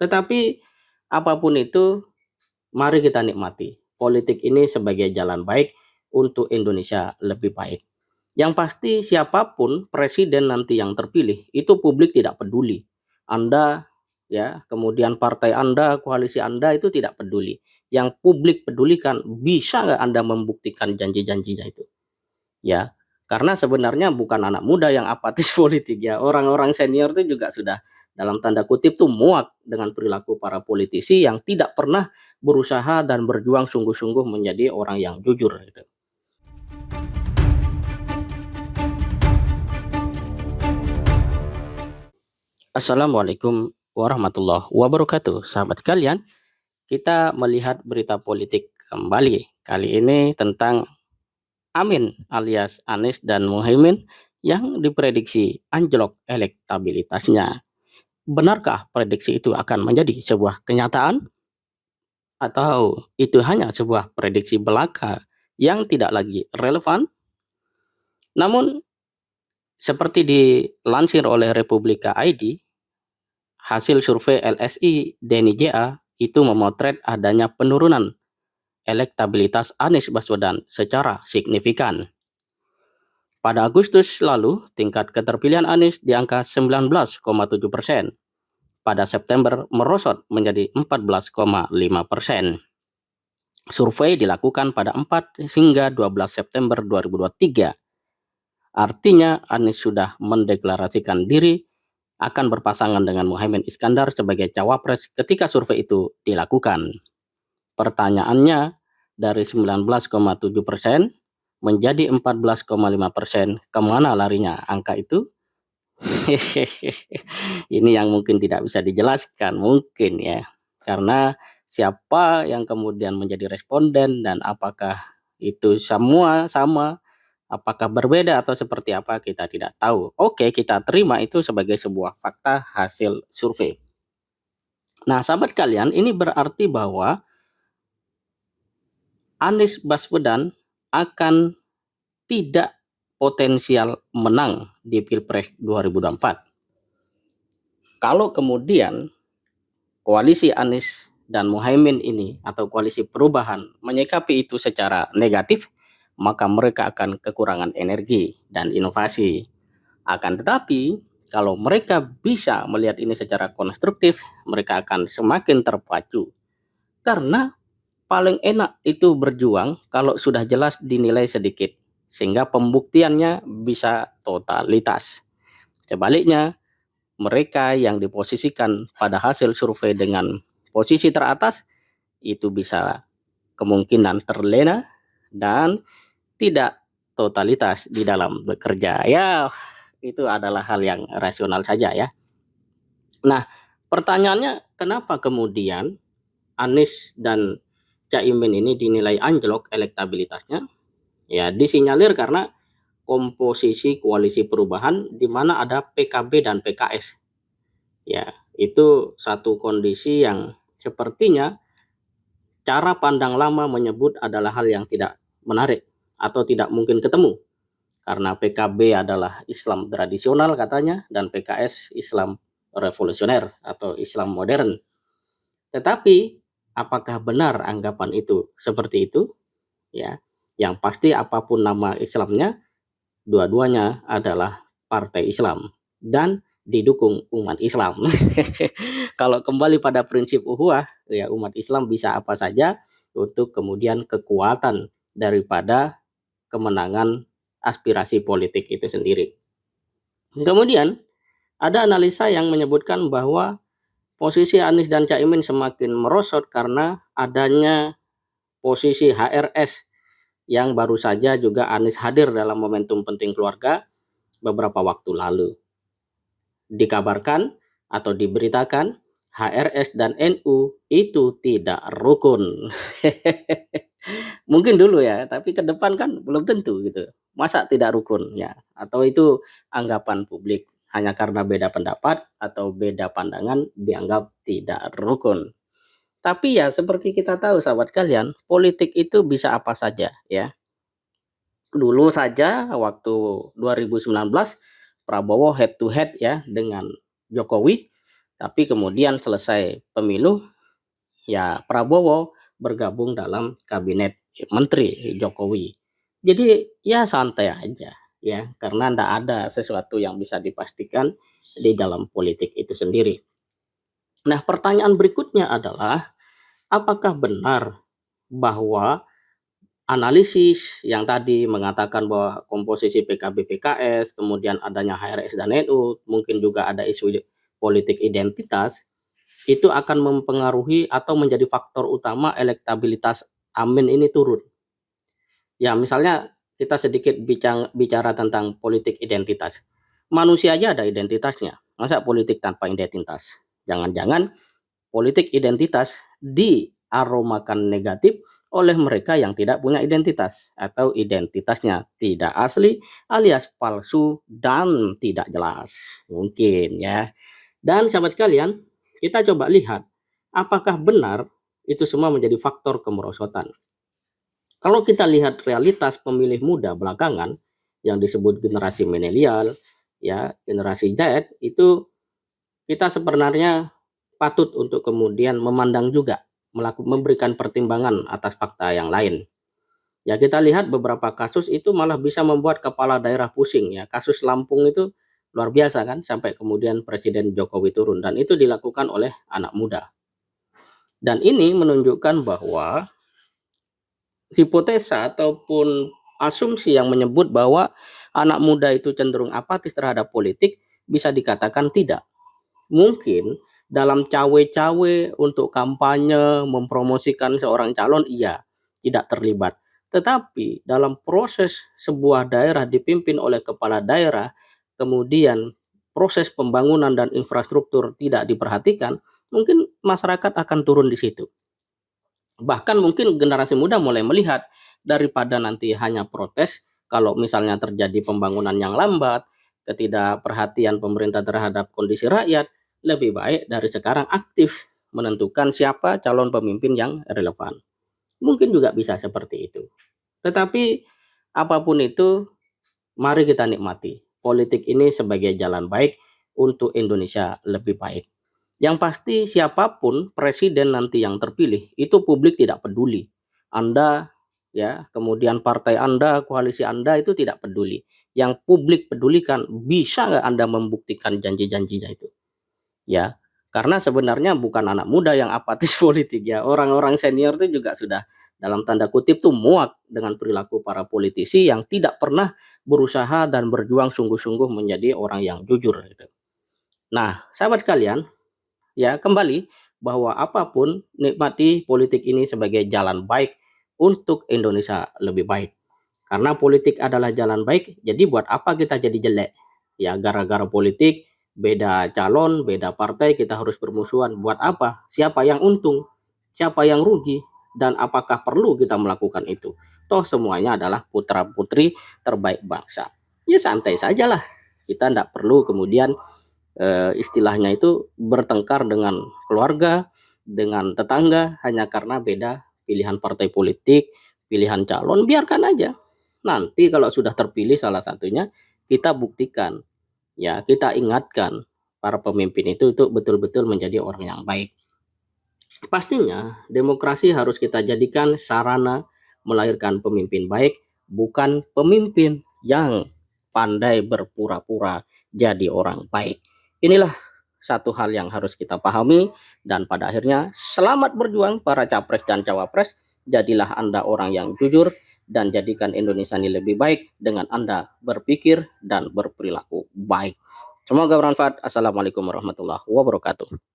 Tetapi apapun itu, mari kita nikmati politik ini sebagai jalan baik untuk Indonesia lebih baik. Yang pasti siapapun presiden nanti yang terpilih, itu publik tidak peduli. Anda, ya, kemudian partai Anda, koalisi Anda itu tidak peduli. Yang publik pedulikan, bisa nggak Anda membuktikan janji-janjinya itu? Ya, karena sebenarnya bukan anak muda yang apatis politik ya. Orang-orang senior itu juga sudah dalam tanda kutip tuh muak dengan perilaku para politisi yang tidak pernah berusaha dan berjuang sungguh-sungguh menjadi orang yang jujur gitu. Assalamualaikum warahmatullahi wabarakatuh. Sahabat kalian, kita melihat berita politik kembali. Kali ini tentang Amin alias Anies dan Muhaimin yang diprediksi anjlok elektabilitasnya. Benarkah prediksi itu akan menjadi sebuah kenyataan? Atau itu hanya sebuah prediksi belaka yang tidak lagi relevan? Namun, seperti dilansir oleh Republika ID, hasil survei LSI Denny JA itu memotret adanya penurunan elektabilitas Anies Baswedan secara signifikan. Pada Agustus lalu, tingkat keterpilihan Anies di angka 19,7%. Pada September merosot menjadi 14,5%. Survei dilakukan pada 4 hingga 12 September 2023. Artinya Anies sudah mendeklarasikan diri akan berpasangan dengan Muhaimin Iskandar sebagai cawapres ketika survei itu dilakukan. Pertanyaannya, dari 19,7% menjadi 14,5%, kemana larinya angka itu? Ini yang mungkin tidak bisa dijelaskan, mungkin ya, karena siapa yang kemudian menjadi responden dan apakah itu semua sama, apakah berbeda atau seperti apa, kita tidak tahu. Oke, kita terima itu sebagai sebuah fakta hasil survei. Nah, sahabat kalian, ini berarti bahwa Anies Baswedan akan tidak potensial menang di Pilpres 2024. Kalau kemudian koalisi Anies dan Muhaimin ini atau koalisi perubahan menyikapi itu secara negatif, maka mereka akan kekurangan energi dan inovasi. Akan tetapi, kalau mereka bisa melihat ini secara konstruktif, mereka akan semakin terpacu. Karena paling enak itu berjuang kalau sudah jelas dinilai sedikit, sehingga pembuktiannya bisa totalitas. Sebaliknya, mereka yang diposisikan pada hasil survei dengan posisi teratas itu bisa kemungkinan terlena dan tidak totalitas di dalam bekerja. Ya, itu adalah hal yang rasional saja ya. Nah, pertanyaannya kenapa kemudian Anies dan Caimin ini dinilai anjlok elektabilitasnya? Ya, disinyalir karena komposisi koalisi perubahan di mana ada PKB dan PKS. Ya, itu satu kondisi yang sepertinya cara pandang lama menyebut adalah hal yang tidak menarik atau tidak mungkin ketemu. Karena PKB adalah Islam tradisional katanya dan PKS Islam revolusioner atau Islam modern. Tetapi apakah benar anggapan itu seperti itu? Ya, yang pasti apapun nama Islamnya, dua-duanya adalah partai Islam dan didukung umat Islam. Kalau kembali pada prinsip ukhuwah, ya umat Islam bisa apa saja untuk kemudian kekuatan daripada kemenangan aspirasi politik itu sendiri. Kemudian ada analisa yang menyebutkan bahwa posisi Anies dan Caimin semakin merosot karena adanya posisi HRS yang baru saja juga Anies hadir dalam momentum penting keluarga beberapa waktu lalu. Dikabarkan atau diberitakan HRS dan NU itu tidak rukun. Mungkin dulu ya, tapi ke depan kan belum tentu gitu. Masa tidak rukun ya? Atau itu anggapan publik hanya karena beda pendapat atau beda pandangan dianggap tidak rukun. Tapi ya seperti kita tahu sahabat kalian, politik itu bisa apa saja ya. Dulu saja waktu 2019 Prabowo head to head ya dengan Jokowi, Tapi kemudian selesai pemilu, ya Prabowo bergabung dalam kabinet menteri Jokowi. Jadi ya santai aja ya, karena tidak ada sesuatu yang bisa dipastikan di dalam politik itu sendiri. Nah, pertanyaan berikutnya adalah apakah benar bahwa analisis yang tadi mengatakan bahwa komposisi PKB PKS, kemudian adanya HRS dan NU, mungkin juga ada isu politik identitas, itu akan mempengaruhi atau menjadi faktor utama elektabilitas Amin ini turun. Ya, misalnya kita sedikit bicara tentang politik identitas. Manusia aja ada identitasnya. Masa politik tanpa identitas? Jangan-jangan politik identitas diaromakan negatif oleh mereka yang tidak punya identitas atau identitasnya tidak asli alias palsu dan tidak jelas. Mungkin ya. Dan sahabat sekalian, kita coba lihat apakah benar itu semua menjadi faktor kemerosotan. Kalau kita lihat realitas pemilih muda belakangan yang disebut generasi milenial, ya, generasi Z, itu kita sebenarnya patut untuk kemudian memandang juga, memberikan pertimbangan atas fakta yang lain. Ya, kita lihat beberapa kasus itu malah bisa membuat kepala daerah pusing ya. Kasus Lampung itu luar biasa kan, sampai kemudian Presiden Jokowi turun, dan itu dilakukan oleh anak muda. Dan ini menunjukkan bahwa hipotesa ataupun asumsi yang menyebut bahwa anak muda itu cenderung apatis terhadap politik bisa dikatakan tidak. Mungkin dalam cawe-cawe untuk kampanye mempromosikan seorang calon, iya, tidak terlibat. Tetapi dalam proses sebuah daerah dipimpin oleh kepala daerah, kemudian proses pembangunan dan infrastruktur tidak diperhatikan, mungkin masyarakat akan turun di situ. Bahkan mungkin generasi muda mulai melihat, daripada nanti hanya protes kalau misalnya terjadi pembangunan yang lambat, ketidakperhatian pemerintah terhadap kondisi rakyat, lebih baik dari sekarang aktif menentukan siapa calon pemimpin yang relevan. Mungkin juga bisa seperti itu. Tetapi apapun itu, mari kita nikmati politik ini sebagai jalan baik untuk Indonesia lebih baik. Yang pasti siapapun presiden nanti yang terpilih, itu publik tidak peduli. Anda ya, kemudian partai Anda, koalisi Anda itu tidak peduli. Yang publik pedulikan, bisa nggak Anda membuktikan janji-janjinya itu? Ya, karena sebenarnya bukan anak muda yang apatis politik ya. Orang-orang senior itu juga sudah dalam tanda kutip tuh muak dengan perilaku para politisi yang tidak pernah berusaha dan berjuang sungguh-sungguh menjadi orang yang jujur gitu. Nah, sahabat kalian, ya kembali bahwa apapun, nikmati politik ini sebagai jalan baik untuk Indonesia lebih baik. Karena politik adalah jalan baik, jadi buat apa kita jadi jelek? Ya gara-gara politik, beda calon, beda partai, kita harus bermusuhan. Buat apa? Siapa yang untung? Siapa yang rugi? Dan apakah perlu kita melakukan itu? Toh semuanya adalah putra-putri terbaik bangsa. Ya santai sajalah. Kita tidak perlu kemudian istilahnya itu bertengkar dengan keluarga, dengan tetangga, hanya karena beda pilihan partai politik, pilihan calon. Biarkan aja. Nanti kalau sudah terpilih salah satunya, kita buktikan, ya kita ingatkan para pemimpin itu betul-betul menjadi orang yang baik. Pastinya demokrasi harus kita jadikan sarana melahirkan pemimpin baik, bukan pemimpin yang pandai berpura-pura jadi orang baik. Inilah satu hal yang harus kita pahami, dan pada akhirnya selamat berjuang para capres dan cawapres. Jadilah Anda orang yang jujur dan jadikan Indonesia ini lebih baik dengan Anda berpikir dan berperilaku baik. Semoga bermanfaat. Assalamualaikum warahmatullahi wabarakatuh.